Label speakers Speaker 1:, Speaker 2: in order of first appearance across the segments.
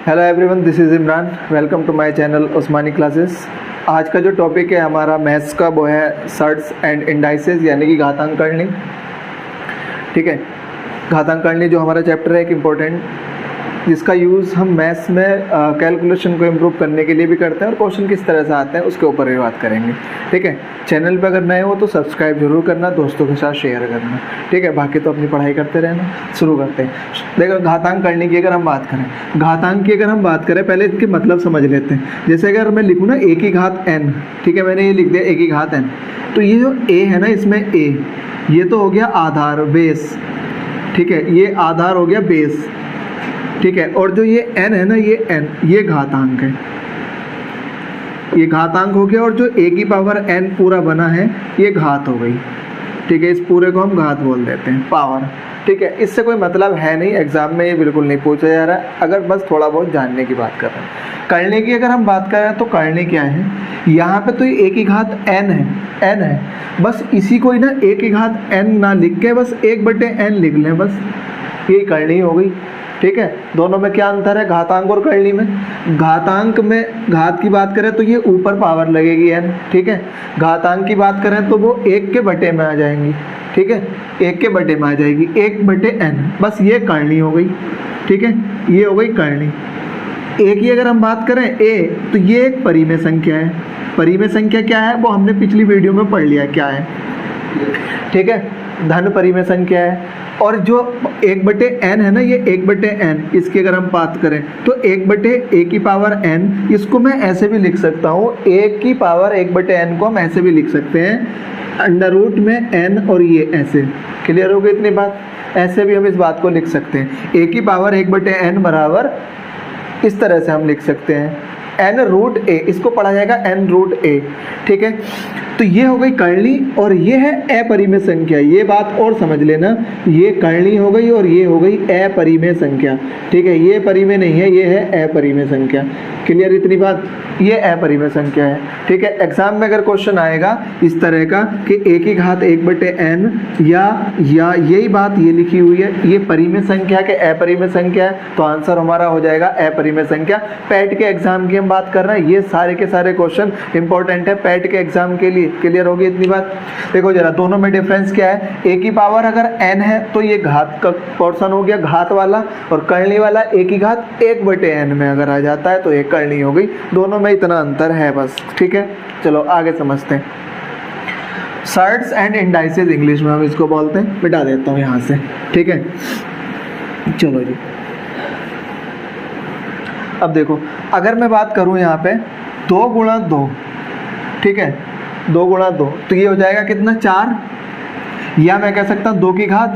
Speaker 1: Hello everyone, this is Imran. Welcome to my channel Usmani classes. आज का जो टॉपिक है हमारा मैथ्स का वो है सर्ट्स एंड इंडाइसेस यानी कि घातांकरणी। ठीक है, घातांकरणी जो हमारा चैप्टर है एक इम्पोर्टेंट, जिसका यूज़ हम मैथ्स में कैलकुलेशन को इम्प्रूव करने के लिए भी करते हैं और क्वेश्चन किस तरह से आते हैं उसके ऊपर भी बात करेंगे। ठीक है, चैनल पे अगर नए हो तो सब्सक्राइब जरूर करना, दोस्तों के साथ शेयर करना। ठीक है, बाकी तो अपनी पढ़ाई करते रहना। शुरू करते हैं। देखो, घातांकरणी की अगर हम बात करें, पहले इसके मतलब समझ लेते हैं। जैसे अगर मैं लिखूँ ना a की घात n, ठीक है, मैंने ये लिख दिया a की घात n, तो ये जो a है ना, इसमें a ये तो हो गया आधार, बेस। ठीक है, ये आधार हो गया, बेस। ठीक है, और जो ये n है ना, ये n ये घातांक है, ये घातांक हो गया। और जो a की पावर n पूरा बना है ये घात हो गई। ठीक है, इस पूरे को हम घात बोल देते हैं, पावर। ठीक है, इससे कोई मतलब है नहीं, एग्जाम में ये बिल्कुल नहीं पूछा जा रहा है, अगर बस थोड़ा बहुत जानने की बात कर रहे हैं। करने की अगर हम बात करें तो करने क्या है, यहाँ पे तो ये a की घात n है, बस इसी को ही ना a की घात n ना लिख के बस 1/n लिख लें, बस यही करनी हो गई। ठीक है, दोनों में क्या अंतर है, घातांक और करनी में? घातांक में घात की बात करें तो ये ऊपर पावर लगेगी n। ठीक है, घातांक की बात करें तो वो 1 के बटे में आ जाएंगी। ठीक है, 1 के बटे में आ जाएगी, 1/n, बस ये करनी हो गई। ठीक है, ये हो गई करनी। a की अगर हम बात करें a, तो ये एक परिमेय संख्या है। परिमेय संख्या क्या है वो हमने पिछली वीडियो में पढ़ लिया क्या है। ठीक है, धन परिमेय संख्या है। और जो 1/n है ना, ये 1/n, इसकी अगर हम बात करें तो 1/a की पावर n, इसको मैं ऐसे भी लिख सकता हूँ, a की पावर 1/n को हम ऐसे भी लिख सकते हैं, अंडर रूट में n, और ये ऐसे। क्लियर हो गई इतनी बात? ऐसे भी हम इस बात को लिख सकते हैं, a की पावर 1/n बराबर, इस तरह से हम लिख सकते हैं n√a, इसको पढ़ा जाएगा n√a। ठीक है, तो ये हो गई करनी और ये है अपरिमेय संख्या। ये बात और समझ लेना, ये करनी हो गई और ये हो गई अपरिमेय संख्या। ठीक है, ये परिमेय नहीं है, ये है अपरिमेय संख्या। क्लियर इतनी बात? ये अपरिमेय संख्या है। ठीक है, एग्जाम में अगर क्वेश्चन आएगा इस तरह का कि a की घात 1/n या यही बात ये लिखी हुई है, ये परिमेय संख्या के अपरिमेय संख्या है, तो आंसर हमारा हो जाएगा अपरिमेय संख्या। पैट के एग्जाम की हम बात कर रहे हैं, ये सारे के सारे क्वेश्चन इंपॉर्टेंट है पैट के एग्जाम के लिए। क्लियर होगी इतनी बात? देखो जरा, दोनों में डिफरेंस क्या है, a की पावर अगर n है तो ये घात का पोर्शन हो गया, घात वाला, और करनी वाला a की घात 1/n में अगर आ जाता है तो ये करनी हो गई। दोनों में इतना अंतर है बस। ठीक है, चलो आगे समझते हैं। सर्ट्स एंड इंडाइसेस इंग्लिश में हम इसको बोलते हैं, मिटा देता हूँ यहाँ से। ठीक है, चलो जी। अब देखो, अगर मैं बात करूँ यहाँ पे 2 गुणा 2, ठीक है, 2 गुणा 2, तो ये हो जाएगा कितना, 4, या मैं कह सकता हूँ 2 की घात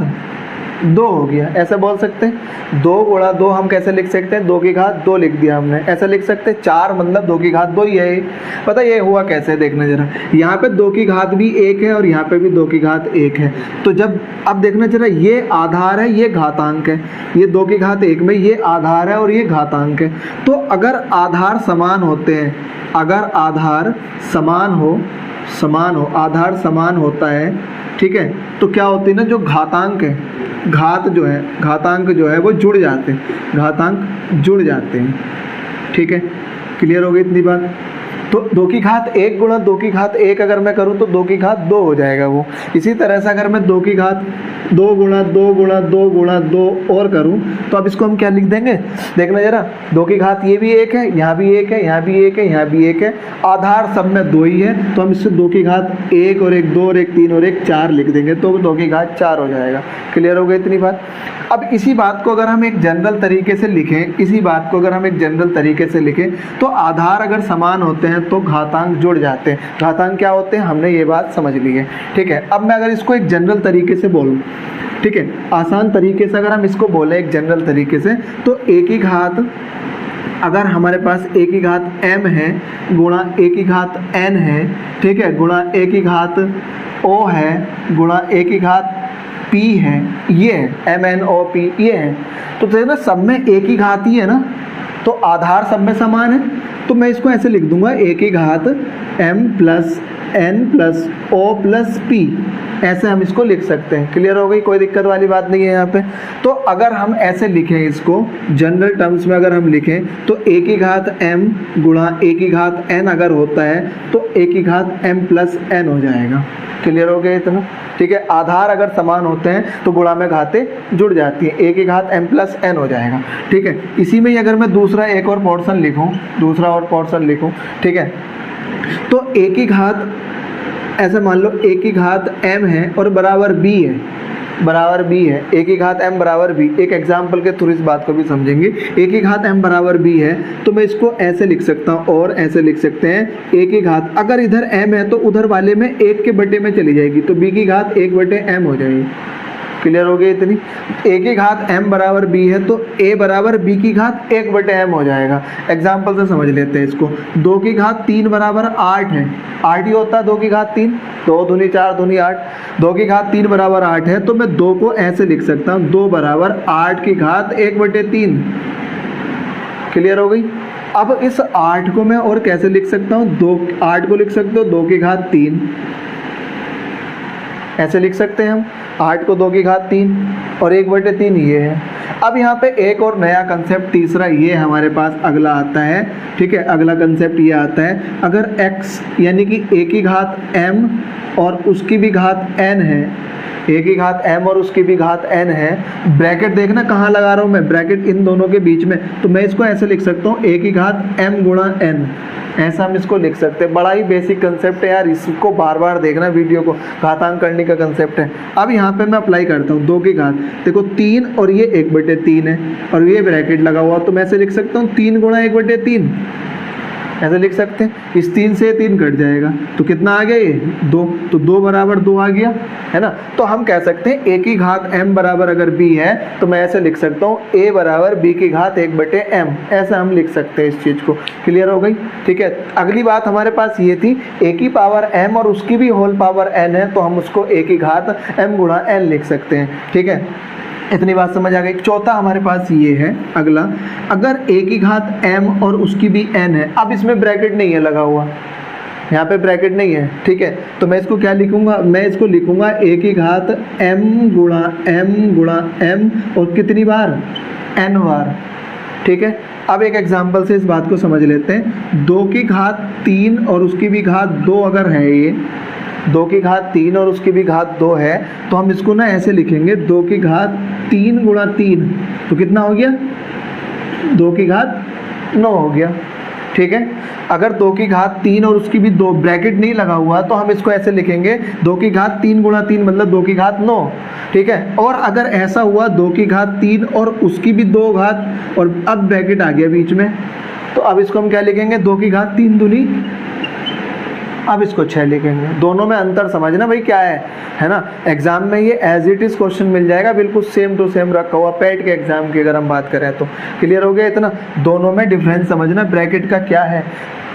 Speaker 1: 2 हो गया, ऐसा बोल सकते हैं। 2 गुणा 2 हम कैसे लिख सकते हैं, 2 की घात 2 लिख दिया हमने, ऐसा लिख सकते हैं। 4 मतलब 2 की घात 2 ही है। पता ये हुआ कैसे, देखना जरा, यहाँ पे 2 की घात भी 1 है और यहाँ पे भी 2 की घात 1 है। तो जब, अब देखना जरा, ये आधार है, ये घातांक है, ये 2 की घात 1 में ये आधार है और ये घातांक है। तो अगर आधार समान होते हैं, अगर आधार समान हो, आधार समान होता है, ठीक है, तो क्या होती है ना, जो घातांक है, घातांक जो है वो जुड़ जाते हैं, घातांक जुड़ जाते हैं। ठीक है, क्लियर हो गई इतनी बात? तो 2 की घात 1 गुणा 2 की घात 1 अगर मैं करूँ तो 2 की घात 2 हो जाएगा वो। इसी तरह से अगर मैं 2 की घात 2 गुणा 2 गुणा 2 गुणा 2 और करूँ तो अब इसको हम क्या लिख देंगे, देखना जरा, 2 की घात ये भी 1 है, यहाँ भी 1 है, यहाँ भी 1 है, यहाँ भी 1 है, आधार सब में 2 ही है, तो हम इससे 2 की घात 1 और 1 2 और 1 3 और 1 4 लिख देंगे, तो 2 की घात 4 हो जाएगा। क्लियर हो गई इतनी बात? अब इसी बात को अगर हम एक जनरल तरीके से लिखें, तो आधार अगर समान होते हैं तो घातांक जुड़ जाते हैं। घातांक क्या होते हैं, हमने ये बात समझ ली है। ठीक है, अब मैं अगर इसको एक जनरल तरीके से बोलूँ, ठीक है, आसान तरीके से अगर हम इसको बोले एक जनरल तरीके से, तो a की घात, अगर हमारे पास a की घात m है गुणा a की घात n है, ठीक है, गुणा a की घात o है गुणा a की घात p है, ये है MNOP, ये है, तो देखना सब में a की घात ही है ना, तो आधार सब में समान है, तो मैं इसको ऐसे लिख दूंगा, a की घात m + n + o + p, ऐसे हम इसको लिख सकते हैं। क्लियर हो गई, कोई दिक्कत वाली बात नहीं है यहाँ पे। तो अगर हम ऐसे लिखें इसको जनरल टर्म्स में अगर हम लिखें तो a की घात m गुणा a की घात n अगर होता है तो a की घात m प्लस n हो जाएगा। क्लियर हो गया इतना, ठीक है। आधार अगर समान होते हैं तो गुणा में घातें जुड़ जाती हैं, a की घात m प्लस n हो जाएगा, ठीक है। इसी में ही अगर मैं दूसरा एक और पोर्शन लिखूं, ठीक है, तो a की घात ऐसे मान लो a की घात m है और बराबर b है, a की घात m बराबर b। एक एग्जाम्पल के थ्रू इस बात को भी समझेंगे। a की घात m बराबर b है तो मैं इसको ऐसे लिख सकता हूँ और ऐसे लिख सकते हैं a की घात, अगर इधर m है तो उधर वाले में 1 के बटे में चली जाएगी तो b की घात 1 बटे m हो जाएगी। क्लियर हो गई इतनी। a की घात m बराबर b है तो a बराबर b की घात 1 बटे m हो जाएगा। एग्जाम्पल से समझ लेते हैं इसको। 2 की घात 3 बराबर 8 है, 8 ही होता है 2 की घात 3, 2 दूनी 4 दूनी 8, 2 की घात 3 बराबर 8 है तो मैं 2 को ऐसे लिख सकता हूँ 2 बराबर 8 की घात 1 बटे 3। क्लियर हो गई। अब इस 8 को मैं और कैसे लिख सकता हूँ, 8 को लिख सकते हो 2 की घात 3, ऐसे लिख सकते हैं हम 8 को 2 की घात 3 और 1 बटे 3 ये है। अब यहाँ पे एक और नया कंसेप्ट तीसरा ये हमारे पास अगला आता है, ठीक है। अगला कंसेप्ट ये आता है, अगर x यानी कि a की घात m और उसकी भी घात n है, a की घात m और उसकी भी घात n है, ब्रैकेट देखना कहाँ लगा रहा हूँ मैं, ब्रैकेट इन दोनों के बीच में, तो मैं इसको ऐसे लिख सकता हूँ a की घात m गुणा n, ऐसा हम इसको लिख सकते हैं। बड़ा ही बेसिक कंसेप्ट है यार, इसको बार बार देखना वीडियो को, घातांक करने का कंसेप्ट है। अब यहाँ पे मैं अप्लाई करता हूँ 2 की घात, देखो 3 और ये 1 बटे 3 है और ये ब्रैकेट लगा हुआ, तो मैं ऐसे लिख सकता हूँ 3 गुणा 1 बटे 3, ऐसे लिख सकते हैं। इस 3 से 3 कट जाएगा तो कितना आ गया, ये 2, तो 2 बराबर 2 आ गया, है ना। तो हम कह सकते हैं a की घात m बराबर अगर b है तो मैं ऐसे लिख सकता हूँ a बराबर b की घात 1 बटे m, ऐसा हम लिख सकते हैं इस चीज़ को। क्लियर हो गई, ठीक है। अगली बात हमारे पास ये थी a की पावर m और उसकी भी होल पावर n है तो हम उसको a की घात m गुणा n लिख सकते हैं, ठीक है। इतनी बात समझ आ गई। चौथा हमारे पास ये है अगला, अगर a की घात m और उसकी भी n है, अब इसमें ब्रैकेट नहीं है लगा हुआ, यहाँ पे ब्रैकेट नहीं है, ठीक है, तो मैं इसको क्या लिखूंगा, मैं इसको लिखूंगा a की घात m गुणा m और कितनी बार, n बार, ठीक है। अब एक एग्जांपल से इस बात को समझ लेते हैं। 2 की घात 3 और उसकी भी घात 2 अगर है, ये 2 की घात 3 और उसकी भी घात 2 है तो हम इसको ना ऐसे लिखेंगे 2 की घात 3 गुणा 3, तो कितना हो गया, 2 की घात 9 हो गया, ठीक है। अगर 2 की घात 3 और उसकी भी 2, ब्रैकेट नहीं लगा हुआ तो हम इसको ऐसे लिखेंगे 2 की घात 3 गुणा 3 मतलब 2 की घात 9, ठीक है। और अगर ऐसा हुआ 2 की घात 3 और उसकी भी 2 घात और अब ब्रैकेट आ गया बीच में, तो अब इसको हम क्या लिखेंगे, 2 की घात 3 दूनी, अब इसको 6 लिखेंगे। दोनों में अंतर समझना भाई क्या है ना। एग्जाम में ये एज इट इज क्वेश्चन मिल जाएगा, बिल्कुल सेम टू सेम रखा हुआ पैट के एग्जाम की अगर हम बात करें तो। क्लियर हो गया इतना। दोनों में डिफरेंस समझना, ब्रैकेट का क्या है,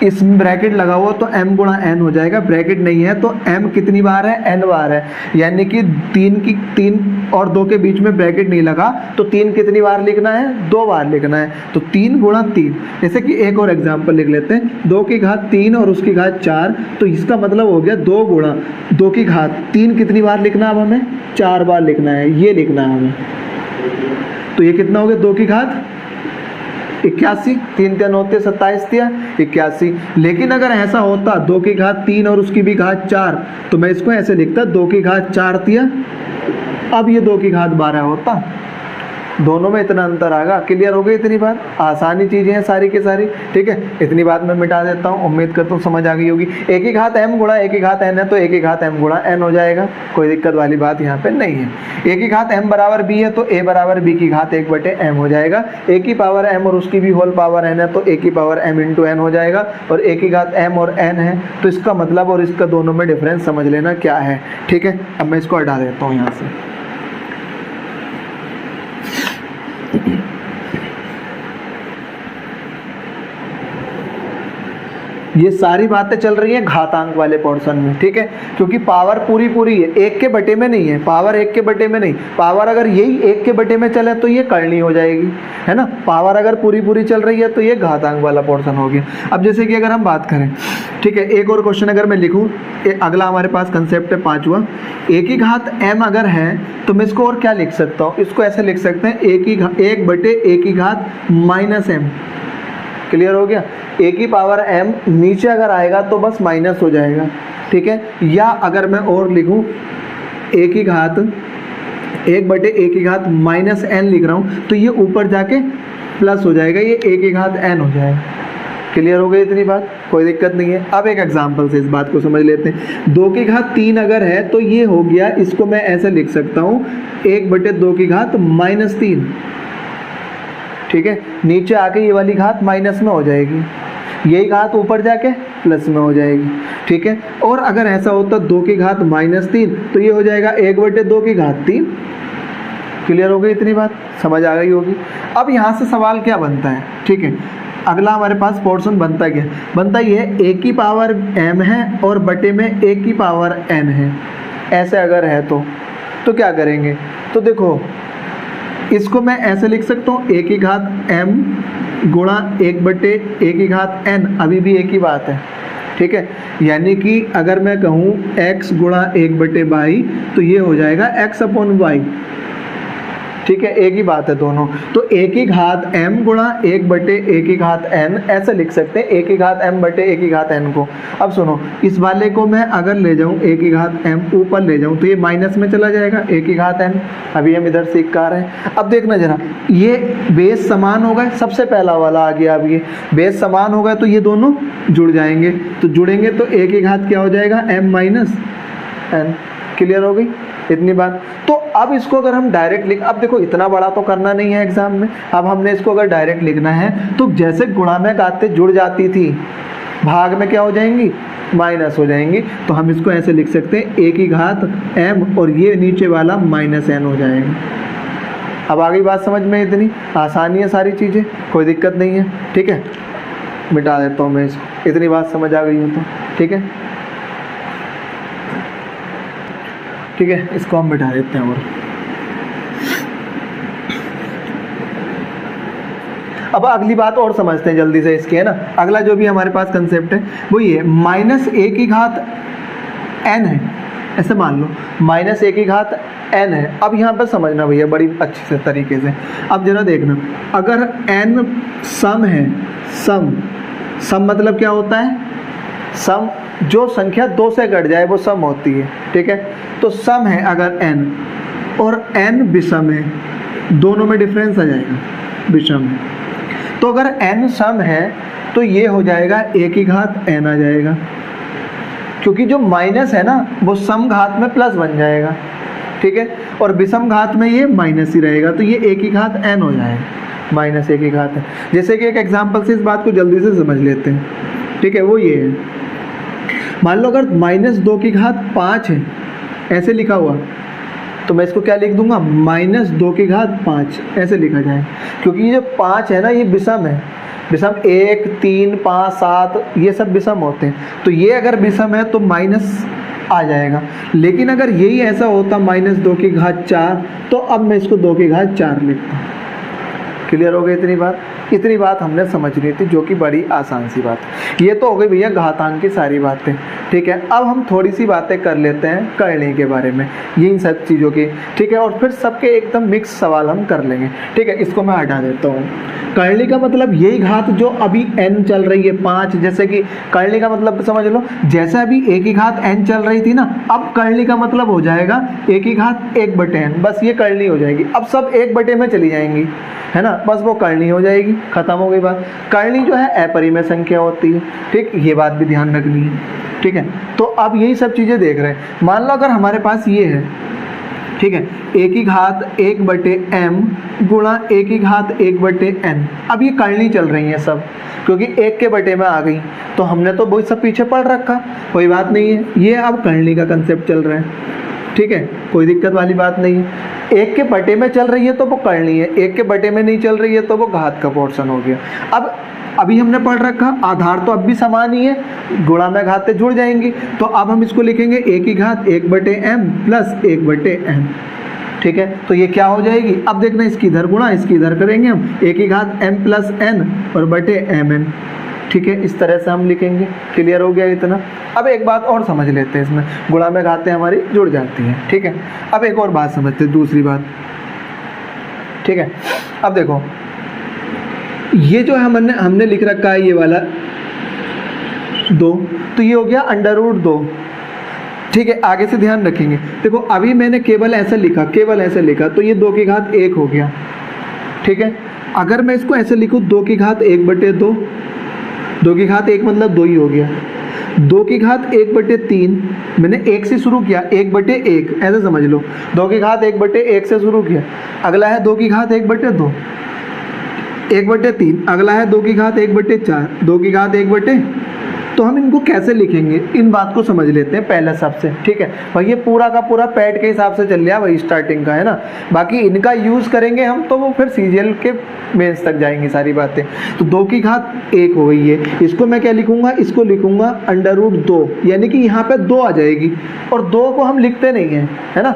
Speaker 1: इस ब्रैकेट लगा हुआ तो m गुणा n हो जाएगा, ब्रैकेट नहीं है तो m कितनी बार है, n बार है, यानी कि 3 और 2 के बीच में ब्रैकेट नहीं लगा तो 3 कितनी बार लिखना है, 2 बार लिखना है, तो 3 गुणा 3। जैसे कि एक और एग्जांपल लिख लेते हैं, 2 की घात 3 और उसकी घात 4, तो इसका मतलब हो गया 2 गुणा 2 की घात 3 कितनी बार लिखना है, अब हमें 4 बार लिखना है, ये लिखना है हमें, तो ये कितना हो गया, 2 की घात 81, 3 3 होते 27 दिया 81। लेकिन अगर ऐसा होता 2 की घात 3 और उसकी भी घात 4, तो मैं इसको ऐसे लिखता 2 की घात 4 दिया, अब ये 2 की घात 12 होता। दोनों में इतना अंतर आएगा। क्लियर हो गई इतनी बात, आसानी चीज़ें हैं सारी की सारी, ठीक है। इतनी बात मैं मिटा देता हूँ, उम्मीद करता हूँ समझ आ गई होगी। a की घात m गुणा a की घात n है तो a की घात m गुणा n हो जाएगा, कोई दिक्कत वाली बात यहाँ पे नहीं है। a की घात m बराबर b है तो a बराबर b की घात 1 बटे m हो जाएगा। a की पावर m और उसकी भी होल पावर n है तो a की पावर m इंटू n हो जाएगा, और a की घात m और n है तो इसका मतलब और इसका दोनों में डिफरेंस समझ लेना क्या है, ठीक है। अब मैं इसको हटा देता हूँ यहाँ से। ये सारी बातें चल रही हैं घातांक वाले पोर्शन में, ठीक है, क्योंकि पावर पूरी पूरी है, 1 के बटे में नहीं है, पावर 1 के बटे में नहीं, पावर अगर यही 1 के बटे में चले तो ये करनी हो जाएगी, है ना। पावर अगर पूरी पूरी चल रही है तो ये घातांक वाला पोर्शन हो गया। अब जैसे कि अगर हम बात करें, ठीक है, एक और क्वेश्चन अगर मैं लिखूँ, अगला हमारे पास कंसेप्ट है 5वां, a की घात m अगर है तो मैं इसको और क्या लिख सकता हूँ, इसको ऐसे लिख सकते हैं 1 बटे a की घात माइनस m। क्लियर हो गया। a की पावर m नीचे अगर आएगा तो बस माइनस हो जाएगा, ठीक है। या अगर मैं और लिखूं a की घात 1 बटे a की घात माइनस n लिख रहा हूं तो ये ऊपर जाके प्लस हो जाएगा, ये a की घात n हो जाएगा। क्लियर हो गई इतनी बात, कोई दिक्कत नहीं है। अब एक एग्जांपल से इस बात को समझ लेते हैं। 2 की घात 3 अगर है तो ये हो गया, इसको मैं ऐसे लिख सकता हूँ 1 बटे 2 की घात माइनस 3, ठीक है। नीचे आके ये वाली घात माइनस में हो जाएगी, यही घात ऊपर जाके प्लस में हो जाएगी, ठीक है। और अगर ऐसा होता 2 की घात माइनस 3 तो ये हो जाएगा 1 बटे 2 की घात 3। क्लियर हो गई इतनी बात, समझ आ गई होगी। अब यहाँ से सवाल क्या बनता है, ठीक है, अगला हमारे पास पोर्शन बनता क्या बनता ये है, a की पावर m है और बटे में a की पावर n है, ऐसे अगर है तो क्या करेंगे। तो देखो इसको मैं ऐसे लिख सकता हूँ a की घात m गुणा 1 बटे a की घात n, अभी भी एक ही बात है, ठीक है। यानी कि अगर मैं कहूँ x गुणा 1 बटे y तो ये हो जाएगा x अपॉन y, ठीक है, एक ही बात है दोनों। तो a की घात m गुणा 1 बटे a की घात n ऐसे लिख सकते हैं, a की घात m बटे a की घात n को। अब सुनो, इस वाले को मैं अगर ले जाऊं a की घात m ऊपर ले जाऊं तो ये माइनस में चला जाएगा, a की घात n। अभी हम इधर सीख कर रहे हैं। अब देखना जरा, ये बेस समान हो गए, सबसे पहला वाला आ गया। अब ये बेस समान हो गए तो ये दोनों जुड़ जाएंगे, तो जुड़ेंगे तो a की घात क्या हो जाएगा, m माइनस n। क्लियर हो गई इतनी बात। तो अब इसको अगर हम डायरेक्ट लिख, अब देखो इतना बड़ा तो करना नहीं है एग्जाम में, अब हमने इसको अगर डायरेक्ट लिखना है तो जैसे गुणा में गाते जुड़ जाती थी, भाग में क्या हो जाएंगी, माइनस हो जाएंगी। तो हम इसको ऐसे लिख सकते हैं a की घात m और ये नीचे वाला माइनस n हो जाएगा। अब आ गई बात समझ में, इतनी आसानी है सारी चीज़ें, कोई दिक्कत नहीं है, ठीक है। मिटा देता हूँ मैं इसको, इतनी बात समझ आ गई है तो ठीक है, ठीक है, इसको हम मिटा देते हैं। और अब अगली बात और समझते हैं जल्दी से इसकी, है ना। अगला जो भी हमारे पास कंसेप्ट है वो ये माइनस a की घात n है, ऐसे मान लो माइनस a की घात n है। अब यहाँ पर समझना भैया बड़ी अच्छी से तरीके से, अब जरा देखना, अगर n सम है, सम मतलब क्या होता है, सम जो संख्या 2 से घट जाए वो सम होती है, ठीक है। तो सम है अगर n और n विषम है, दोनों में डिफरेंस आ जाएगा, विषम है। तो अगर n सम है तो ये हो जाएगा a की घात n आ जाएगा, क्योंकि जो माइनस है ना वो सम घात में प्लस बन जाएगा, ठीक है, और विषम घात में ये माइनस ही रहेगा, तो ये a की घात n हो जाएगा, माइनस a की घात है। जैसे कि एक एग्जाम्पल से इस बात को जल्दी से समझ लेते हैं, ठीक है, वो ये है, मान लो अगर माइनस 2 की घात 5 है, ऐसे लिखा हुआ, तो मैं इसको क्या लिख दूंगा, माइनस 2 की घात 5 ऐसे लिखा जाए, क्योंकि ये जो 5 है ना ये विषम है, विषम 1, 3, 5, 7 ये सब विषम होते हैं। तो ये अगर विषम है तो माइनस आ जाएगा, लेकिन अगर यही ऐसा होता माइनस 2 की घात 4 तो अब मैं इसको 2 की घात 4 लिखता हूँ। क्लियर हो गई इतनी बात, इतनी बात हमने समझनी थी, जो कि बड़ी आसान सी बात है। ये तो हो गई भैया घातांक की सारी बातें, ठीक है। अब हम थोड़ी सी बातें कर लेते हैं करणी के बारे में, इन सब चीज़ों की, ठीक है, और फिर सबके एकदम मिक्स सवाल हम कर लेंगे, ठीक है। इसको मैं हटा देता हूँ। करणी का मतलब यही घात जो अभी n चल रही है 5, जैसे कि करणी का मतलब समझ लो, जैसे अभी a की घात n चल रही थी ना, अब करणी का मतलब हो जाएगा a की घात 1 बटे n, बस ये करणी हो जाएगी। अब सब 1 बटे में चली जाएंगी, है ना, बस वो करणी हो जाएगी, खत्म हो गई बात। करणी जो है अपरिमेय संख्या होती है, ठीक, ये बात भी ध्यान रखनी है, ठीक है। तो अब यही सब चीज़ें देख रहे हैं। मान लो अगर हमारे पास ये है, ठीक है, a की घात 1 बटे m गुणा a की घात 1 बटे n, अब ये करणी चल रही है सब, क्योंकि 1 के बटे में आ गई, तो हमने तो वही सब पीछे पढ़ रखा, कोई बात नहीं है, ये अब करणी का कंसेप्ट चल रहा है, ठीक है, कोई दिक्कत वाली बात नहीं है। 1 के बटे में चल रही है तो वो करणी है, 1 के बटे में नहीं चल रही है तो वो घात का पोर्शन हो गया। अब अभी हमने पढ़ रखा आधार तो अब भी समान ही है, गुणा में घातें जुड़ जाएंगी, तो अब हम इसको लिखेंगे a की घात 1/m प्लस 1/m। ठीक है, तो ये क्या हो जाएगी, अब देखना इसकी इधर गुणा इसकी इधर करेंगे हम, a की घात m प्लस n और बटे mn। ठीक है, इस तरह से हम लिखेंगे। क्लियर हो गया इतना। अब एक बात और समझ लेते हैं, इसमें गुणा में घातें हमारी जुड़ जाती हैं। ठीक है, अब एक और बात समझते हैं, दूसरी बात। ठीक है, अब देखो ये जो हमने लिख रखा है ये वाला 2, तो ये हो गया √2। ठीक है, आगे से ध्यान रखेंगे। देखो अभी मैंने केवल ऐसे लिखा, तो ये 2 की घात 1 हो गया। ठीक है, अगर मैं इसको ऐसे लिखूँ 2 की घात 1/2, 2 की घात 1 मतलब 2 ही हो गया। 2 की घात 1/3, मैंने 1 से शुरू किया, 1/1 ऐसे समझ लो। 2 की घात 1/1 से शुरू किया, अगला है 2 की घात 1/2, 1/3, अगला है 2 की घात 1/4, 2 की घात 1/, तो हम इनको कैसे लिखेंगे, इन बात को समझ लेते हैं पहले सबसे। ठीक है भाई, ये पूरा का पूरा पैड के हिसाब से चल रहा है, वही स्टार्टिंग का है ना, बाकी इनका यूज़ करेंगे हम तो वो फिर सीजीएल के मेंस तक जाएंगी सारी बातें। तो 2 की घात 1 हो गई है, इसको मैं क्या लिखूंगा, इसको लिखूंगा √2, यानी कि यहाँ पे 2 आ जाएगी, और 2 को हम लिखते नहीं हैं, है ना,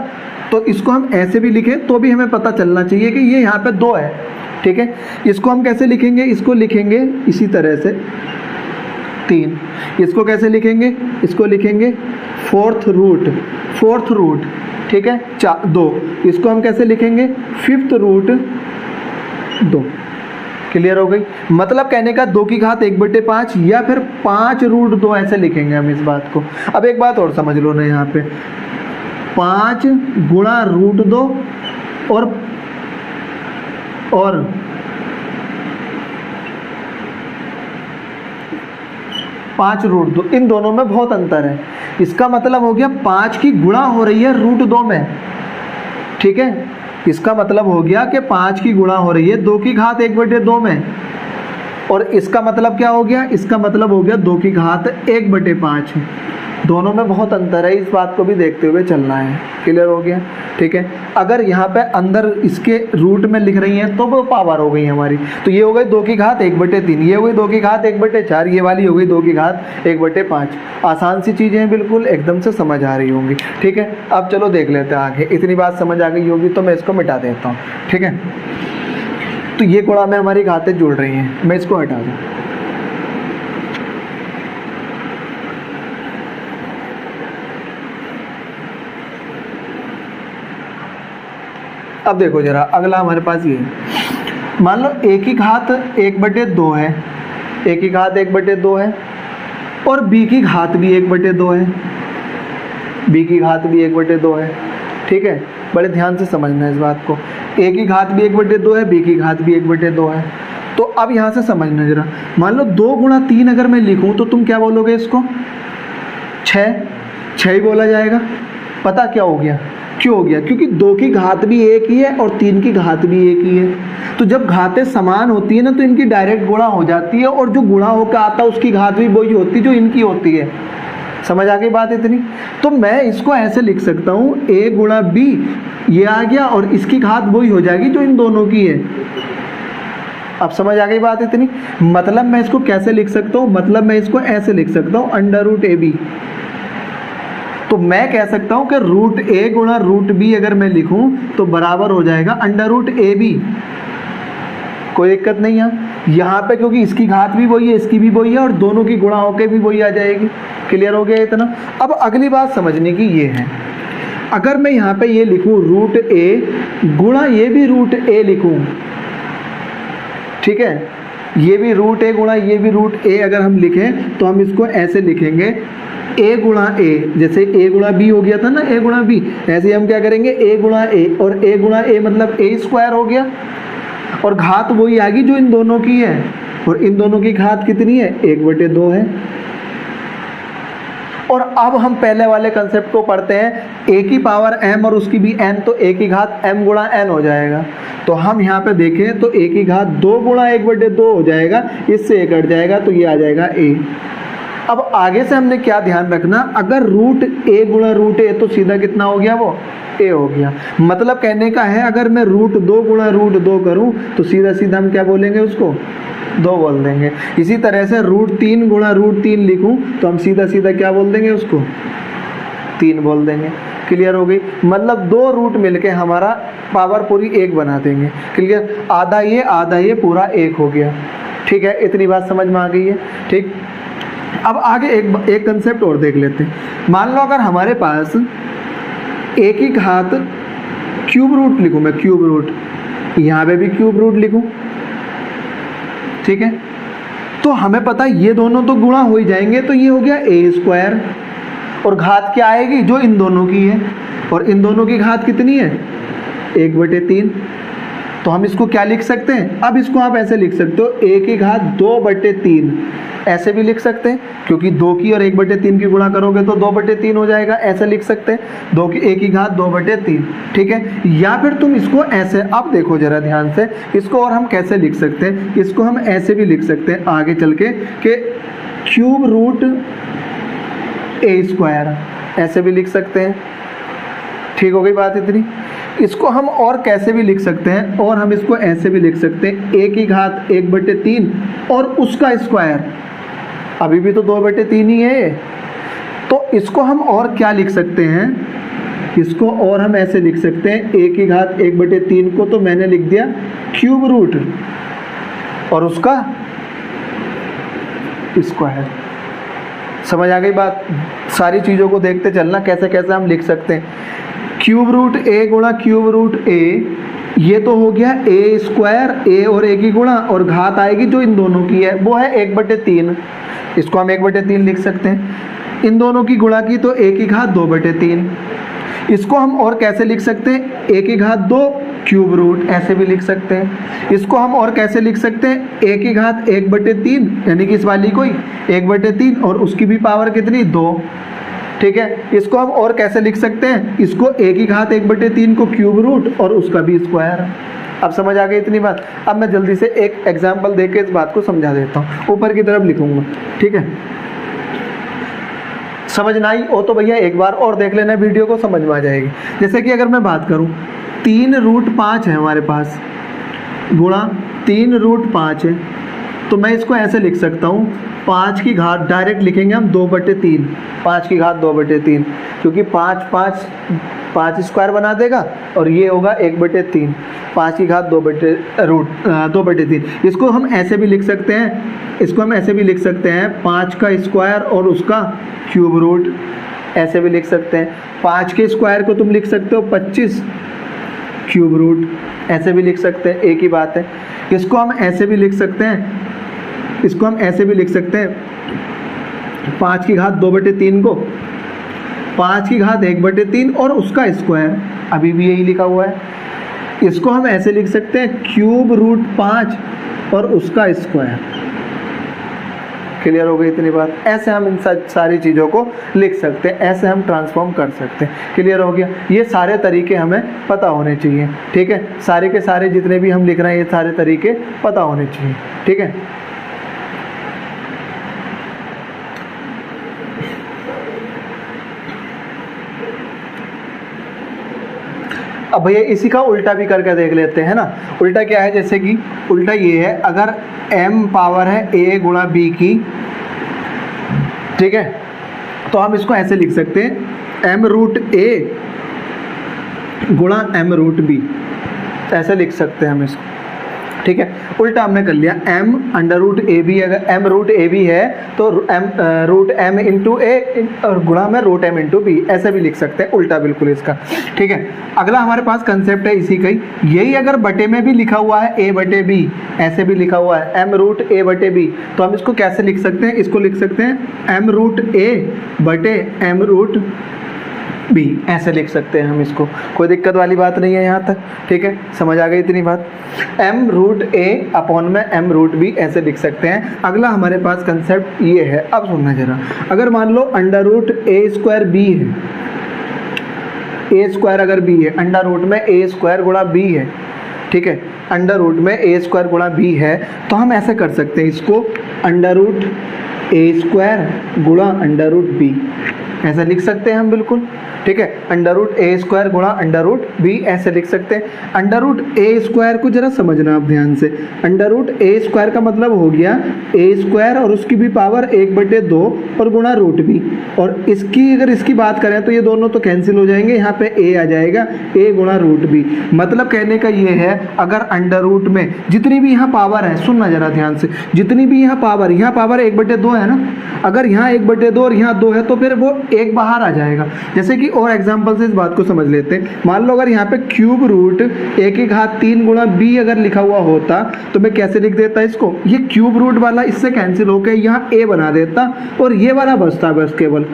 Speaker 1: तो इसको हम ऐसे भी लिखें तो भी हमें पता चलना चाहिए कि ये यहाँ पे 2 है। ठीक है, इसको हम कैसे लिखेंगे, इसको लिखेंगे इसी तरह से 3, इसको कैसे लिखेंगे, इसको लिखेंगे फोर्थ रूट। ठीक है, 2, इसको हम कैसे लिखेंगे, 5th रूट 2। क्लियर हो गई, मतलब कहने का 2 की घात 1/5 या फिर 5√2 ऐसे लिखेंगे हम इस बात को। अब एक बात और समझ लो ना, यहाँ पे 5 गुणा √2 और 5√2, इन दोनों में बहुत अंतर है। इसका मतलब हो गया 5 की गुणा हो रही है √2 में। ठीक है, इसका मतलब हो गया कि 5 की गुणा हो रही है 2 की घात 1/2 में, और इसका मतलब क्या हो गया, इसका मतलब हो गया 2 की घात 1/5। दोनों में बहुत अंतर है, इस बात को भी देखते हुए चलना है। क्लियर हो गया। ठीक है, अगर यहाँ पे अंदर इसके रूट में लिख रही हैं तो वो पावर हो गई हमारी, तो ये हो गई 2 की घात 1/3, ये हो गई 2 की घात 1/4, ये वाली हो गई 2 की घात 1/5। आसान सी चीज़ें हैं, बिल्कुल एकदम से समझ आ रही होंगी। ठीक है, अब चलो देख लेते हैं आगे। इतनी बात समझ आ गई होगी तो मैं इसको मिटा देता हूँ। ठीक है, तो ये गुणा में हमारी घातें जुड़ रही हैं, मैं इसको हटा दूँ। अब देखो जरा, अगला हमारे पास ये मान लो a की घात 1/2 है, a की घात 1/2 है, और b की घात भी 1/2 है, b की घात भी 1/2 है। ठीक है, बड़े ध्यान से समझना है इस बात को। a की घात भी 1/2 है, b की घात भी 1/2 है। तो अब यहाँ से समझना जरा, मान लो 2 गुणा 3 अगर मैं लिखूँ तो तुम क्या बोलोगे इसको, 6 ही बोला जाएगा। पता क्या हो गया, क्यों हो गया, क्योंकि 2 की घात भी 1 ही है और 3 की घात भी 1 ही है। तो जब घातें समान होती है ना तो इनकी डायरेक्ट गुणा हो जाती है, और जो गुणा होकर आता है उसकी घात भी वही होती है जो इनकी होती है। समझ आ गई बात इतनी। तो मैं इसको ऐसे लिख सकता हूँ, a गुणा b ये आ गया और इसकी घात वही हो जाएगी जो इन दोनों की है। अब समझ आ गई बात इतनी। मतलब मैं इसको कैसे लिख सकता हूँ, मतलब मैं इसको ऐसे लिख सकता हूँ √ab। तो मैं कह सकता हूं कि √a गुणा √b अगर मैं लिखूं तो बराबर हो जाएगा √ab। कोई दिक्कत नहीं है यहाँ पे, क्योंकि इसकी घात भी वही है, इसकी भी वही है, और दोनों की गुणा होकर भी वही आ जाएगी। क्लियर हो गया इतना। अब अगली बात समझने की ये है, अगर मैं यहाँ पे ये लिखूं √a गुणा ये भी √a लिखूं, ठीक है, ये भी √a गुणा ये भी √a अगर हम लिखें तो हम इसको ऐसे लिखेंगे a गुणा a, जैसे a गुणा b हो गया था ना, a गुणा b, ऐसे हम क्या करेंगे a गुणा a, और a गुणा a मतलब a² हो गया, और घात वही आ गई जो इन दोनों की है, और इन दोनों की घात कितनी है, 1/2 है। और अब हम पहले वाले कंसेप्ट को पढ़ते हैं, a की पावर m और उसकी भी n, तो a की घात m गुणा n हो जाएगा। तो हम यहाँ पे देखें तो a की घात 2 गुणा 1/2 हो जाएगा, इससे a कट जाएगा तो ये आ जाएगा a। अब आगे से हमने क्या ध्यान रखना, अगर रूट ए गुणा रूट ए तो सीधा कितना हो गया, वो ए हो गया। मतलब कहने का है अगर मैं रूट 2 गुणा रूट 2 करूं तो सीधा सीधा हम क्या बोलेंगे, उसको 2 बोल देंगे। इसी तरह से रूट 3 गुणा रूट 3 लिखूं तो हम सीधा सीधा क्या बोल देंगे, उसको 3 बोल देंगे। क्लियर हो गई। मतलब 2 रूट मिलके हमारा पावर पूरी 1 बना देंगे। क्लियर, आधा ये पूरा 1 हो गया। ठीक है, इतनी बात समझ में आ गई है। ठीक, अब आगे एक कंसेप्ट और देख लेते हैं। मान लो अगर हमारे पास ए की घात क्यूब रूट लिखूं, मैं क्यूब रूट, यहाँ पे भी क्यूब रूट लिखूं, ठीक है, तो हमें पता है ये दोनों तो गुणा हो ही जाएंगे, तो ये हो गया ए स्क्वायर, और घात क्या आएगी, जो इन दोनों की है, और इन दोनों की घात कितनी है, 1/3। तो हम इसको क्या लिख सकते हैं, अब इसको आप ऐसे लिख सकते हो, ए की घात 2/3 ऐसे भी लिख सकते हैं, क्योंकि 2 की और 1/3 की गुणा करोगे तो 2/3 हो जाएगा, ऐसे लिख सकते हैं, 2 की ए की घात 2/3। ठीक है, या फिर तुम इसको ऐसे, अब देखो जरा ध्यान से, इसको और हम कैसे लिख सकते हैं, इसको हम ऐसे भी लिख सकते हैं आगे चल के कि क्यूब रूट ए स्क्वायर, ऐसे भी लिख सकते हैं। ठीक हो गई बात इतनी। इसको हम और कैसे भी लिख सकते हैं, और हम इसको ऐसे भी लिख सकते हैं, ए की घात 1/3 और उसका स्क्वायर, अभी भी तो 2/3 ही है। तो इसको हम और क्या लिख सकते हैं, इसको और हम ऐसे लिख सकते हैं, ए की घात 1/3 को तो मैंने लिख दिया क्यूब रूट और उसका स्क्वायर। समझ आ गई बात। सारी चीज़ों को देखते चलना कैसे कैसे हम लिख सकते हैं। क्यूब रूट ए गुणा क्यूब रूट ए, ये तो हो गया ए स्क्वायर, ए और ए की गुणा, और घात आएगी जो इन दोनों की है वो है 1/3, इसको हम 1/3 लिख सकते हैं। इन दोनों की गुणा की तो ए की घात 2/3। इसको हम और कैसे लिख सकते हैं, ए की घात 2 क्यूब रूट, ऐसे भी लिख सकते हैं। इसको हम और कैसे लिख सकते हैं, ए की घात 1/3 यानी कि इस वाली को ही 1/3 और उसकी भी पावर कितनी, 2। ठीक है, इसको हम और कैसे लिख सकते हैं, इसको ए की घात 1/3 को क्यूब रूट और उसका भी स्क्वायर। अब समझ आ गई इतनी बात। अब मैं जल्दी से एक एग्जाम्पल देके इस बात को समझा देता हूँ, ऊपर की तरफ लिखूंगा। ठीक है, समझ ना आई हो तो भैया एक बार और देख लेना वीडियो को, समझ में आ जाएगी। जैसे कि अगर मैं बात करूँ 3√5 है हमारे पास, गुणा 3√5 है, तो मैं इसको ऐसे लिख सकता हूँ, 5 की घात डायरेक्ट लिखेंगे हम 2/3, 5 की घात 2/3, क्योंकि 5 स्क्वायर बना देगा और ये होगा 1/3, 5 की घात 2/3। इसको हम ऐसे भी लिख सकते हैं, इसको हम ऐसे भी लिख सकते हैं, 5 का स्क्वायर और उसका क्यूब रूट, ऐसे भी लिख सकते हैं। 5 के स्क्वायर को तुम लिख सकते हो 25 क्यूब रूट, ऐसे भी लिख सकते हैं, एक ही बात है। इसको हम ऐसे भी लिख सकते हैं, इसको हम ऐसे भी लिख सकते हैं, 5 की घात 2/3 को 5 की घात 1/3 और उसका स्क्वायर, अभी भी यही लिखा हुआ है। इसको हम ऐसे लिख सकते हैं, क्यूब रूट 5 और उसका स्क्वायर। क्लियर हो गई इतनी बात। ऐसे हम इन सारी चीज़ों को लिख सकते हैं, ऐसे हम ट्रांसफॉर्म कर सकते हैं। क्लियर हो गया। ये सारे तरीके हमें पता होने चाहिए। ठीक है, सारे के सारे जितने भी हम लिख रहे हैं ये सारे तरीके पता होने चाहिए। ठीक है, अब भैया इसी का उल्टा भी करके देख लेते हैं ना। उल्टा क्या है, जैसे कि उल्टा ये है, अगर m पावर है a गुणा b की, ठीक है, तो हम इसको ऐसे लिख सकते हैं, m√a गुणा m√b, ऐसे लिख सकते हैं हम इसको। ठीक है, उल्टा हमने कर लिया, m√ab, अगर m√ab है तो m इंटू ए और गुणा में √m इंटू बी, ऐसे भी लिख सकते हैं उल्टा बिल्कुल इसका। ठीक है, अगला हमारे पास कंसेप्ट है इसी का ही, यही अगर बटे में भी लिखा हुआ है a/b, ऐसे भी लिखा हुआ है m√a/b, तो हम इसको कैसे लिख सकते हैं, इसको लिख सकते हैं m√a/m√b, ऐसे लिख सकते हैं हम इसको। कोई दिक्कत वाली बात नहीं है यहाँ तक। ठीक है, समझ आ गई इतनी बात। m√a अपॉन में m√b ऐसे लिख सकते हैं। अगला हमारे पास कंसेप्ट ये है, अब सुनना जरा, अगर मान लो √a² b है, a² अगर b है, अंडर रूट में a² गुणा b है, ठीक है, अंडर रूट में a² गुणा b है, तो हम ऐसे कर सकते हैं, इसको अंडर रूट ए स्क्वायर गुणा अंडर रूट बी, ऐसा लिख सकते हैं हम बिल्कुल, ठीक है। अंडर रूट ए स्क्वायर गुणा अंडर रूट बी ऐसे लिख सकते हैं। अंडर रूट ए स्क्वायर को जरा समझना आप ध्यान से। अंडर रूट ए स्क्वायर का मतलब हो गया ए स्क्वायर और उसकी भी पावर 1/2 और गुणा रूट बी, और इसकी अगर इसकी बात करें तो ये दोनों तो कैंसिल हो जाएंगे, यहाँ पे ए आ जाएगा, ए गुणा रूट बी। मतलब कहने का ये है अगर अंडर रूट में जितनी भी यहाँ पावर है, सुनना जरा ध्यान से, जितनी भी यहाँ पावर 1/2 है ना, अगर यहाँ 1/2 और यहाँ 2 है तो फिर वो एक बाहर आ जाएगा। जैसे कि और एग्जांपल से इस बात को समझ लेते हैं। मान लो अगर यहाँ पे क्यूब रूट ए की घात 3 गुणा बी अगर लिखा हुआ होता तो मैं कैसे लिख देता इसको, ये क्यूब रूट वाला इससे कैंसिल होकर यहाँ ए बना देता और ये वाला बचता बस केवल।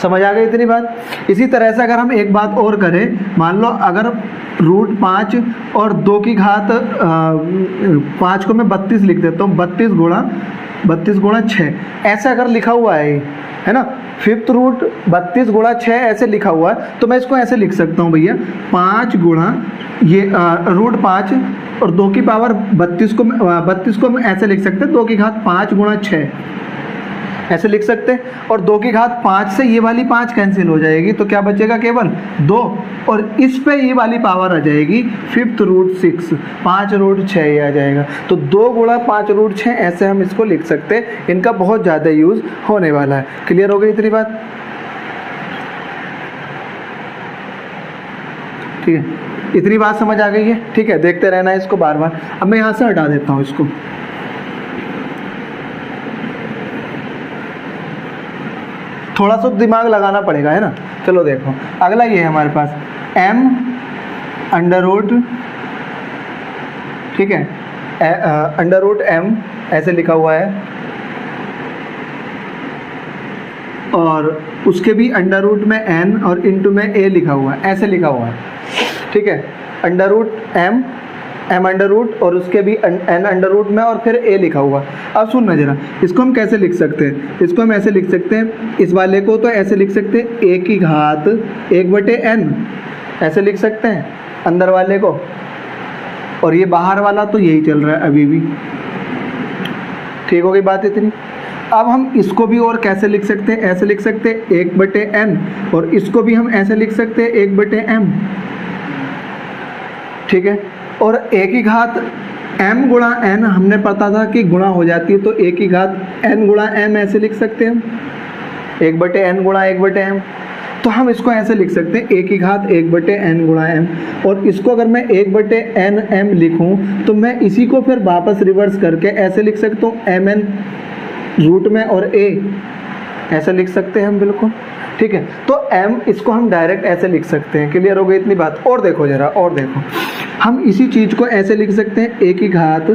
Speaker 1: समझ आ गई इतनी बात। इसी तरह से अगर हम एक बात और करें, मान लो अगर रूट 5 और 2 की घात 5 को मैं 32 लिख देता हूँ, 32 गुणा 6 ऐसा अगर लिखा हुआ है ना, फिफ्थ रूट 32 गुणा 6 ऐसे लिखा हुआ है, तो मैं इसको ऐसे लिख सकता हूँ भैया 5 गुणा ये रूट 5 और 2 की पावर 32 को हम ऐसे लिख सकते हैं 2 की घात 5 गुणा 6 ऐसे लिख सकते हैं, और 2 की घात 5 से ये वाली 5 कैंसिल हो जाएगी तो क्या बचेगा केवल 2, और इस पे ये वाली पावर आ जाएगी फिफ्थ रूट 6, 5 रूट 6 ये आ जाएगा। तो 2 गुणा 5 रूट 6 ऐसे हम इसको लिख सकते हैं। इनका बहुत ज़्यादा यूज़ होने वाला है। क्लियर हो गई इतनी बात, ठीक है, इतनी बात समझ आ गई है, ठीक है। देखते रहना है इसको बार बार। अब मैं यहाँ से हटा देता हूँ इसको, थोड़ा सा दिमाग लगाना पड़ेगा, है ना। चलो देखो अगला ये है हमारे पास m अंडर रूट, ठीक है, अंडर रूट m ऐसे लिखा हुआ है, और उसके भी अंडर रूट में n और इनटू में a लिखा हुआ है, ऐसे लिखा हुआ है, ठीक है। Under root m under root और उसके भी n अंडर रूट में और फिर a लिखा हुआ। अब सुनना जरा, इसको हम कैसे लिख सकते हैं, इसको हम ऐसे लिख सकते हैं, इस वाले को तो ऐसे लिख सकते हैं a की घात 1/n ऐसे लिख सकते हैं अंदर वाले को, और ये बाहर वाला तो यही चल रहा है अभी भी, ठीक हो गई बात इतनी। अब हम इसको भी और कैसे लिख सकते हैं, ऐसे लिख सकते हैं 1/n, और इसको भी हम ऐसे लिख सकते हैं 1/m, ठीक है। और a की घात m गुणा n हमने पता था कि गुणा हो जाती है, तो a की घात n गुणा m ऐसे लिख सकते हैं हम 1/n गुणा 1/m। तो हम इसको ऐसे लिख सकते हैं a की घात 1/n गुणा m, और इसको अगर मैं 1/nm लिखूं तो मैं इसी को फिर वापस रिवर्स करके ऐसे लिख सकता हूँ mn रूट में और a ऐसे लिख सकते हैं हम बिल्कुल, ठीक है। तो m इसको हम डायरेक्ट ऐसे लिख सकते हैं। क्लियर हो गई इतनी बात। और देखो जरा, और देखो, हम इसी चीज़ को ऐसे लिख सकते हैं a की घात,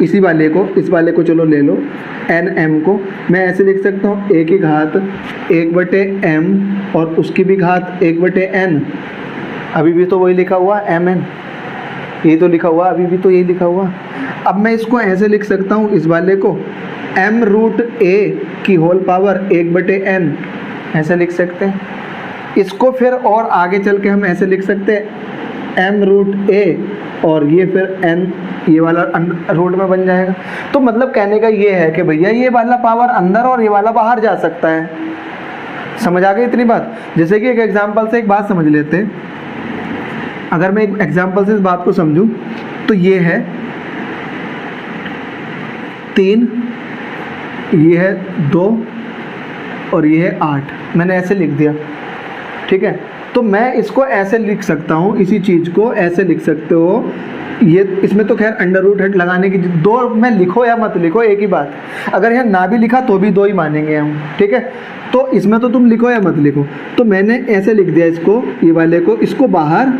Speaker 1: इसी वाले को, इस वाले को चलो ले लो nm को, मैं ऐसे लिख सकता हूँ a की घात 1/m और उसकी भी घात 1/n, अभी भी तो वही लिखा हुआ mn, यही तो लिखा हुआ, अभी भी तो यही लिखा हुआ। अब मैं इसको ऐसे लिख सकता हूँ, इस वाले को m रूट a की होल पावर 1/n ऐसे लिख सकते हैं। इसको फिर और आगे चल के हम ऐसे लिख सकते हैं m रूट a, और ये फिर n ये वाला रूट में बन जाएगा। तो मतलब कहने का ये है कि भैया ये वाला पावर अंदर और ये वाला बाहर जा सकता है। समझ आ गई इतनी बात। जैसे कि एक एग्जांपल से एक बात समझ लेते हैं। अगर मैं एक एग्जांपल से इस बात को समझूं तो ये है 3, ये है 2 और ये है 8, मैंने ऐसे लिख दिया, ठीक है। तो मैं इसको ऐसे लिख सकता हूँ, इसी चीज़ को ऐसे लिख सकते हो, ये इसमें तो खैर अंडर रूट हेड लगाने की 2 में लिखो या मत लिखो एक ही बात। अगर यहाँ ना भी लिखा तो भी 2 ही मानेंगे हम, ठीक है। तो इसमें तो तुम लिखो या मत लिखो, तो मैंने ऐसे लिख दिया इसको, ये वाले को, इसको बाहर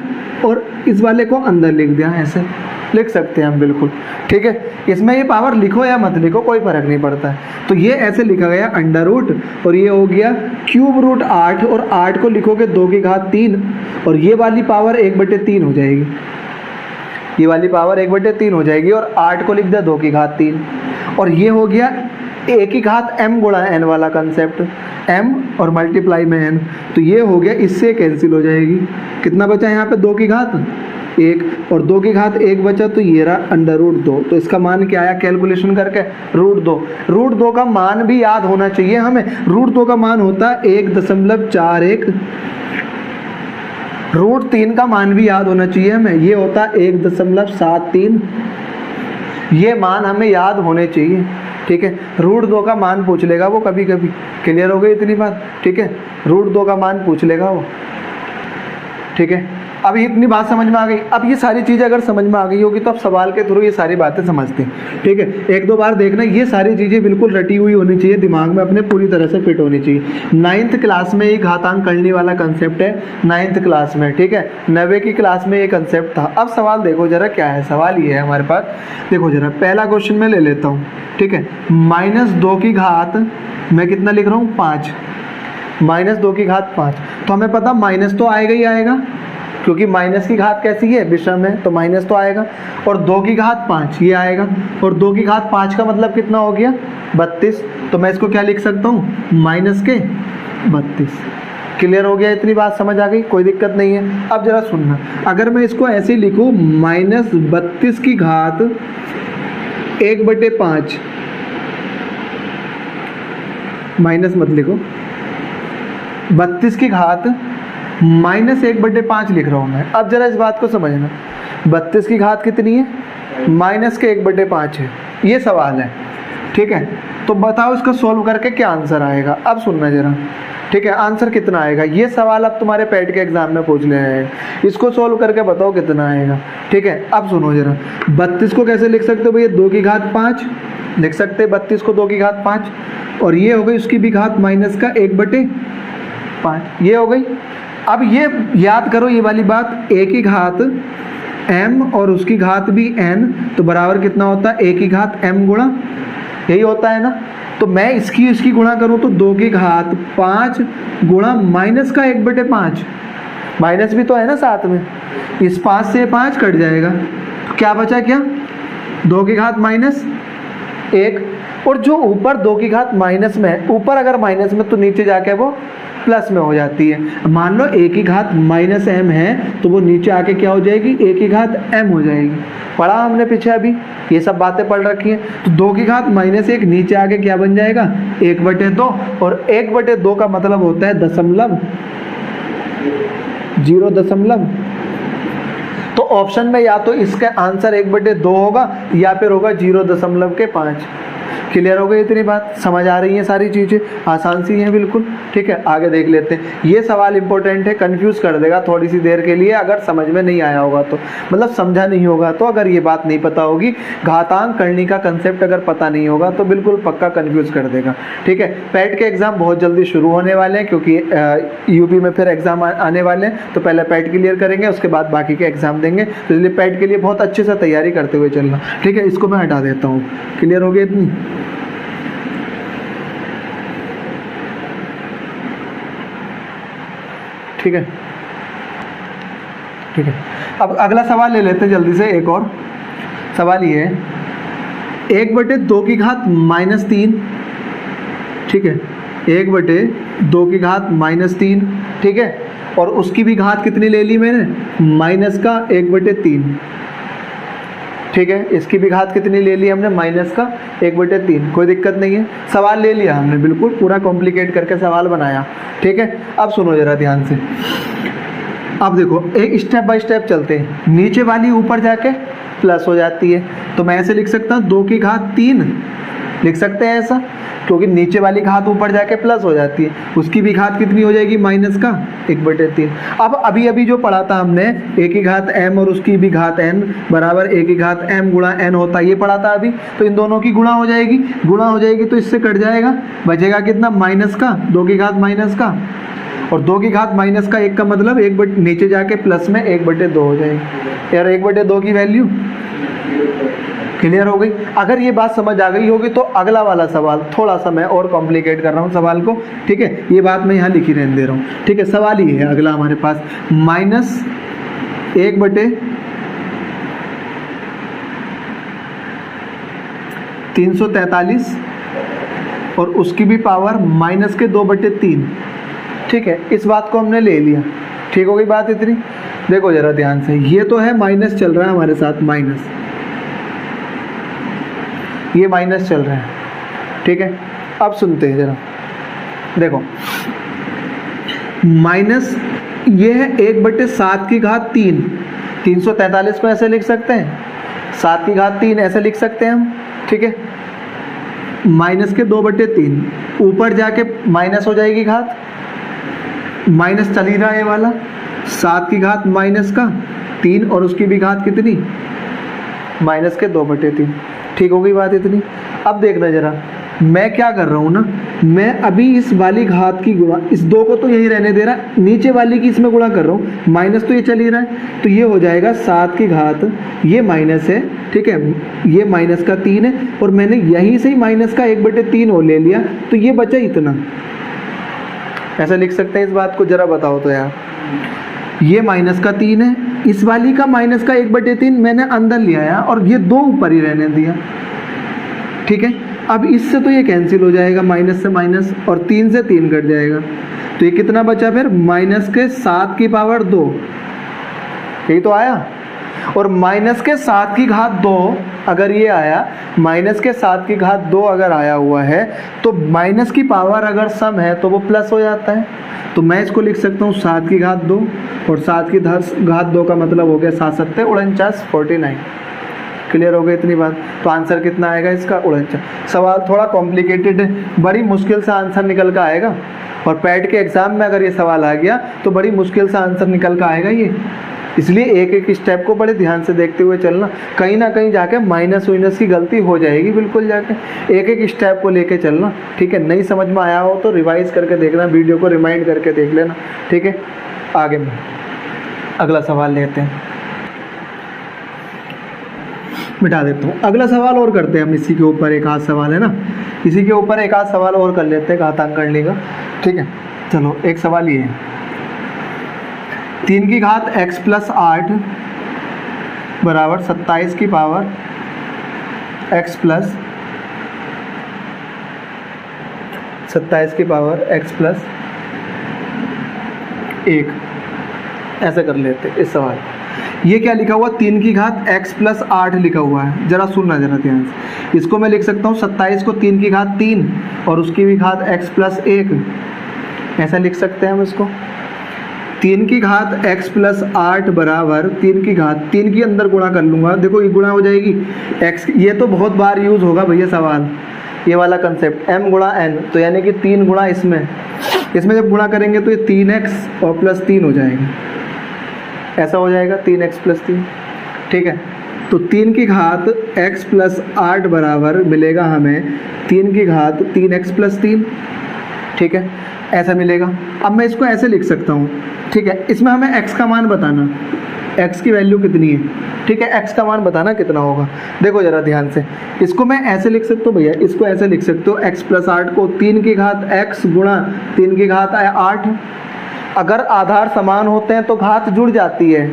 Speaker 1: और इस वाले को अंदर लिख दिया, ऐसे लिख सकते हैं हम बिल्कुल, ठीक है। इसमें ये पावर लिखो या मत लिखो कोई फ़र्क नहीं पड़ता है। तो ये ऐसे लिखा गया अंडर रूट, और ये हो गया क्यूब रूट 8, और 8 को लिखोगे 2 की घात 3, और ये वाली पावर 1/3 हो जाएगी, ये वाली पावर 1/3 हो जाएगी, और 8 को लिख दिया 2 की घात 3, और ये हो गया a की घात m गुणा n वाला कंसेप्ट, m और मल्टीप्लाई में n, तो ये हो गया, इससे कैंसिल हो जाएगी। कितना बचा यहाँ पे 2 की घात 1 और 2 की घात 1 बचा तो ये रहा √2। तो इसका मान क्या आया कैलकुलेशन करके √2। √2 का मान भी याद होना चाहिए हमें। √2 का मान होता है 1.41। √3 का मान भी याद होना चाहिए हमें, ये होता है 1.73। ये मान हमें याद होने चाहिए, ठीक है। √2 का मान पूछ लेगा वो कभी कभी। क्लियर हो गई इतनी बात, ठीक है। √2 का मान पूछ लेगा वो, ठीक है। अब इतनी बात समझ में आ गई। अब ये सारी चीज़ें अगर समझ में आ गई होगी तो अब सवाल के थ्रू ये सारी बातें समझते हैं, ठीक है। 1-2 बार देखना, ये सारी चीज़ें बिल्कुल रटी हुई होनी चाहिए, दिमाग में अपने पूरी तरह से फिट होनी चाहिए। 9th क्लास में ये घातांक करने वाला कंसेप्ट है, 9th क्लास में, ठीक है। 9वीं की क्लास में ये कंसेप्ट था। अब सवाल देखो जरा क्या है। सवाल ये है हमारे पास, देखो जरा पहला क्वेश्चन मैं ले लेता हूँ, ठीक है। -2 की घात मैं कितना लिख रहा हूँ 5, -2 की घात 5। तो हमें पता माइनस तो आएगा ही आएगा, क्योंकि माइनस की घात कैसी है, विषम है, तो माइनस तो आएगा। और 2 की घात 5 ये आएगा, और 2 की घात 5 का मतलब कितना हो गया 32। तो मैं इसको क्या लिख सकता हूँ -32। क्लियर हो गया, इतनी बात समझ आ गई, कोई दिक्कत नहीं है। अब जरा सुनना, अगर मैं इसको ऐसे लिखूँ -32 की घात 1/5, माइनस मत लिखो, 32 की घात -1/5 लिख रहा हूँ मैं। अब जरा इस बात को समझना, 32 की घात कितनी है, -1/5 है, ये सवाल है, ठीक है। तो बताओ इसको सोल्व करके क्या आंसर आएगा। अब सुनना जरा, ठीक है। आंसर कितना आएगा, ये सवाल अब तुम्हारे पैट के एग्जाम में पूछ ले रहे हैं, इसको सोल्व करके बताओ कितना आएगा, ठीक है। अब सुनो जरा, 32 को कैसे लिख सकते हो भैया, 2 की घात 5 लिख सकते हैं 32 को 2 की घात 5, और ये हो गई उसकी भी घात माइनस का 1/5, ये हो गई। अब ये याद करो ये वाली बात, a की घात m और उसकी घात भी n, तो बराबर कितना होता है a की घात m गुणा, यही होता है ना। तो मैं इसकी गुणा करूँ तो 2 की घात 5 गुणा माइनस का 1/5, माइनस भी तो है ना साथ में, इस 5 से 5 कट जाएगा, तो क्या बचा, क्या 2 की घात -1, और जो ऊपर 2 की घात माइनस में है, ऊपर अगर माइनस में तो नीचे जाके वो प्लस में हो जाती है। मान लो a की घात -m है तो वो नीचे आके क्या हो जाएगी, a की घात m हो जाएगी। पढ़ा हमने पीछे अभी, ये सब बातें पढ़ रखी हैं। तो 2 की घात -1 नीचे आके क्या बन जाएगा 1/2, और 1/2 का मतलब होता है दशमलव, 0 तो ऑप्शन में या तो इसका आंसर 1/2 होगा या फिर होगा 0.5। क्लियर हो गई इतनी बात, समझ आ रही है सारी चीज़ें, आसान सी हैं बिल्कुल, ठीक है। आगे देख लेते हैं, ये सवाल इंपॉर्टेंट है, कंफ्यूज कर देगा थोड़ी सी देर के लिए अगर समझ में नहीं आया होगा तो, मतलब समझा नहीं होगा तो, अगर ये बात नहीं पता होगी, घातांक करने का कंसेप्ट अगर पता नहीं होगा तो बिल्कुल पक्का कंफ्यूज कर देगा, ठीक है। पैट के एग्ज़ाम बहुत जल्दी शुरू होने वाले हैं, क्योंकि यूपी में फिर एग्ज़ाम आने वाले हैं, तो पहले पैट क्लियर करेंगे, उसके बाद बाकी के एग्ज़ाम देंगे। तो इसलिए पैट के लिए बहुत अच्छे से तैयारी करते हुए चलना, ठीक है। इसको मैं हटा देता हूँ। क्लियर हो गया इतनी, ठीक है, ठीक है। अब अगला सवाल ले लेते हैं जल्दी से, एक और सवाल ये है, 1/2 की घात -3, ठीक है, 1/2 की घात -3, ठीक है, और उसकी भी घात कितनी ले ली मैंने, माइनस का 1/3, ठीक है। इसकी भी घात कितनी ले ली हमने, माइनस का 1/3, कोई दिक्कत नहीं है। सवाल ले लिया हमने, बिल्कुल पूरा कॉम्प्लिकेट करके सवाल बनाया, ठीक है। अब सुनो जरा ध्यान से, अब देखो एक स्टेप बाय स्टेप चलते हैं। नीचे वाली ऊपर जाके प्लस हो जाती है, तो मैं ऐसे लिख सकता हूँ 2 की घात 3 लिख सकते हैं ऐसा, क्योंकि नीचे वाली घात ऊपर जाके प्लस हो जाती है, उसकी भी घात कितनी हो जाएगी, माइनस का 1/3। अब अभी जो पढ़ा था हमने, a की घात m और उसकी भी घात n बराबर a की घात m गुणा n होता है, ये पढ़ा था अभी। तो इन दोनों की गुणा हो जाएगी तो इससे कट जाएगा, बचेगा कितना, माइनस का 2 की घात माइनस का, और 2 की घात माइनस का 1 का मतलब नीचे जाके प्लस में 1/2 हो जाएगी। यार 1/2 की वैल्यू क्लियर हो गई। अगर ये बात समझ आ गई होगी तो अगला वाला सवाल थोड़ा सा मैं और कॉम्प्लिकेट कर रहा हूँ सवाल को, ठीक है। ये बात मैं यहाँ लिखी रहने दे रहा हूँ, ठीक है। सवाल ये है अगला हमारे पास, -1/343 और उसकी भी पावर -2/3, ठीक है। इस बात को हमने ले लिया, ठीक हो गई बात इतनी। देखो जरा ध्यान से, ये तो है माइनस चल रहा है हमारे साथ, माइनस, ये माइनस चल रहा है, ठीक है। अब सुनते हैं जरा, देखो माइनस ये है 1/7 343 को ऐसे लिख सकते हैं, 7 ऐसे लिख सकते हैं हम, ठीक है। माइनस के 2/3 ऊपर जाके माइनस हो जाएगी घात, माइनस चल ही रहा है ये वाला, 7 माइनस का 3 और उसकी भी घात कितनी, माइनस के 2/3। ठीक हो गई बात इतनी। अब देखना जरा, मैं क्या कर रहा हूँ ना, मैं अभी इस वाली घात की गुणा, इस 2 को तो यही रहने दे रहा, नीचे वाली की इसमें गुणा कर रहा हूँ, माइनस तो ये चल ही रहा है, तो ये हो जाएगा 7 ये माइनस है, ठीक है, ये माइनस का 3 है, और मैंने यहीं से ही माइनस का 1/3 और ले लिया, तो ये बचा इतना। ऐसा लिख सकते हैं इस बात को, जरा बताओ तो यार। ये माइनस का 3 है, इस वाली का माइनस का 1/3 मैंने अंदर ले आया और ये 2 ऊपर ही रहने दिया, ठीक है। अब इससे तो ये कैंसिल हो जाएगा, माइनस से माइनस, और 3 से 3 कट जाएगा, तो ये कितना बचा फिर, माइनस के 7 यही तो आया। और माइनस के 7 अगर ये आया, माइनस के 7 अगर आया हुआ है, तो माइनस की पावर अगर सम है तो वो प्लस हो जाता है। तो मैं इसको लिख सकता हूँ 7 और 7 का मतलब हो गया 7 7 49 49। क्लियर हो गई इतनी बात। तो आंसर कितना आएगा इसका, 49। सवाल थोड़ा कॉम्प्लिकेटेड है, बड़ी मुश्किल से आंसर निकल कर आएगा, और पैट के एग्जाम में अगर ये सवाल आ गया तो बड़ी मुश्किल से आंसर निकल कर आएगा ये। इसलिए एक एक स्टेप को बड़े ध्यान से देखते हुए चलना, कहीं ना कहीं जाके माइनस वाइनस की गलती हो जाएगी, बिल्कुल जाके एक एक स्टेप को लेके चलना, ठीक है। नहीं समझ में आया हो तो रिवाइज करके देखना, वीडियो को रिमाइंड करके देख लेना, ठीक है। आगे में अगला सवाल लेते हैं, मिटा देता हूँ। अगला सवाल और करते हैं हम, इसी के ऊपर एक आध सवाल है ना, इसी के ऊपर एक आध सवाल और कर लेते हैं घातांकरण का, ठीक है। चलो एक सवाल ये है, 3 x + 8 बराबर 27 की पावर x + 1 ऐसे कर लेते हैं इस सवाल। ये क्या लिखा हुआ, 3 x + 8 लिखा हुआ है, जरा सुनना जरा ध्यान से। इसको मैं लिख सकता हूँ 27 को 3 और उसकी भी घात x + 1, ऐसा लिख सकते हैं हम इसको। 3 x + 8 बराबर 3 की अंदर गुणा कर लूँगा, देखो ये गुणा हो जाएगी x, ये तो बहुत बार यूज़ होगा भैया सवाल, ये वाला कंसेप्ट m × n, तो यानी कि 3 गुणा इसमें जब गुणा करेंगे तो ये 3x और +3 हो जाएगा, ऐसा हो जाएगा 3x + 3, ठीक है। तो 3 x + 8 बराबर मिलेगा हमें 3x + 3, ठीक है, ऐसा मिलेगा। अब मैं इसको ऐसे लिख सकता हूँ, ठीक है। इसमें हमें x का मान बताना, x की वैल्यू कितनी है, ठीक है, x का मान बताना कितना होगा। देखो जरा ध्यान से, इसको मैं ऐसे लिख सकता हूँ भैया, इसको ऐसे लिख सकते हो, x + 8 को 3x गुणा 3 अगर आधार समान होते हैं तो घात जुड़ जाती है,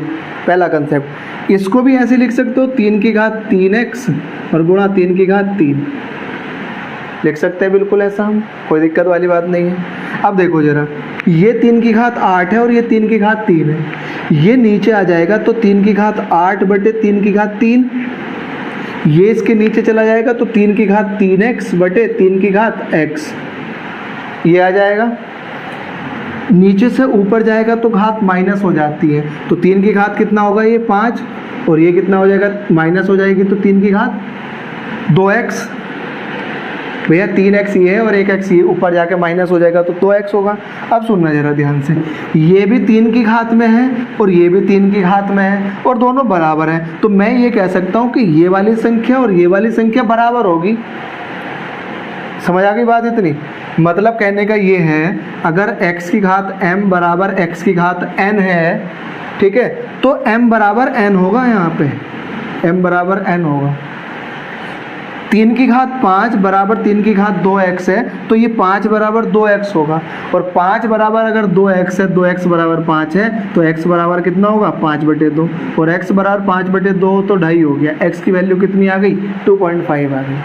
Speaker 1: पहला कंसेप्ट। इसको भी ऐसे लिख सकते हो, 3x और गुणा 3 लिख सकते हैं, बिल्कुल ऐसा, हम कोई दिक्कत वाली बात नहीं है। अब देखो जरा, ये 3 है और ये 3 है, ये नीचे आ जाएगा तो 3 बटे 3 ये इसके नीचे चला जाएगा तो 3x बटे 3x, ये आ जाएगा। नीचे से ऊपर जाएगा तो घात माइनस हो जाती है, तो 3 कितना होगा, ये 5, और ये कितना हो जाएगा, माइनस हो जाएगी, तो 3 2x, भैया 3x ये है और 1x ये, ऊपर जाके माइनस हो जाएगा तो 2x होगा। अब सुनना जरा ध्यान से, ये भी 3 में है और ये भी 3 में है और दोनों बराबर हैं, तो मैं ये कह सकता हूँ कि ये वाली संख्या और ये वाली संख्या बराबर होगी। समझ आ गई बात इतनी। मतलब कहने का ये है, अगर x की घात m बराबर x की घात n है, ठीक है, तो m बराबर n होगा, यहाँ पे m बराबर n होगा। 3 बराबर 2x है, तो ये 5 बराबर 2x होगा, और 5 बराबर अगर 2x है, 2x बराबर 5 है, तो x बराबर कितना होगा, 5/2, और x बराबर 5/2 तो 2.5 हो गया। x की वैल्यू कितनी आ गई, 2.5 आ गई।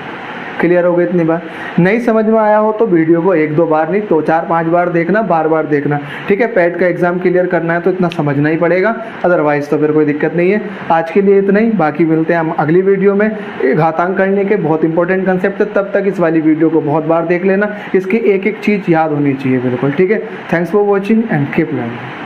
Speaker 1: क्लियर हो गई इतनी बार? नहीं समझ में आया हो तो वीडियो को 1-2 बार नहीं तो 4-5 बार देखना, बार बार देखना, ठीक है। पैट का एग्जाम क्लियर करना है तो इतना समझना ही पड़ेगा, अदरवाइज तो फिर कोई दिक्कत नहीं है। आज के लिए इतना ही, बाकी मिलते हैं हम अगली वीडियो में। घातांक करने के बहुत इंपॉर्टेंट कंसेप्ट है, तब तक इस वाली वीडियो को बहुत बार देख लेना, इसकी एक एक चीज़ याद होनी चाहिए बिल्कुल, ठीक है। Thanks for watching and keep learning.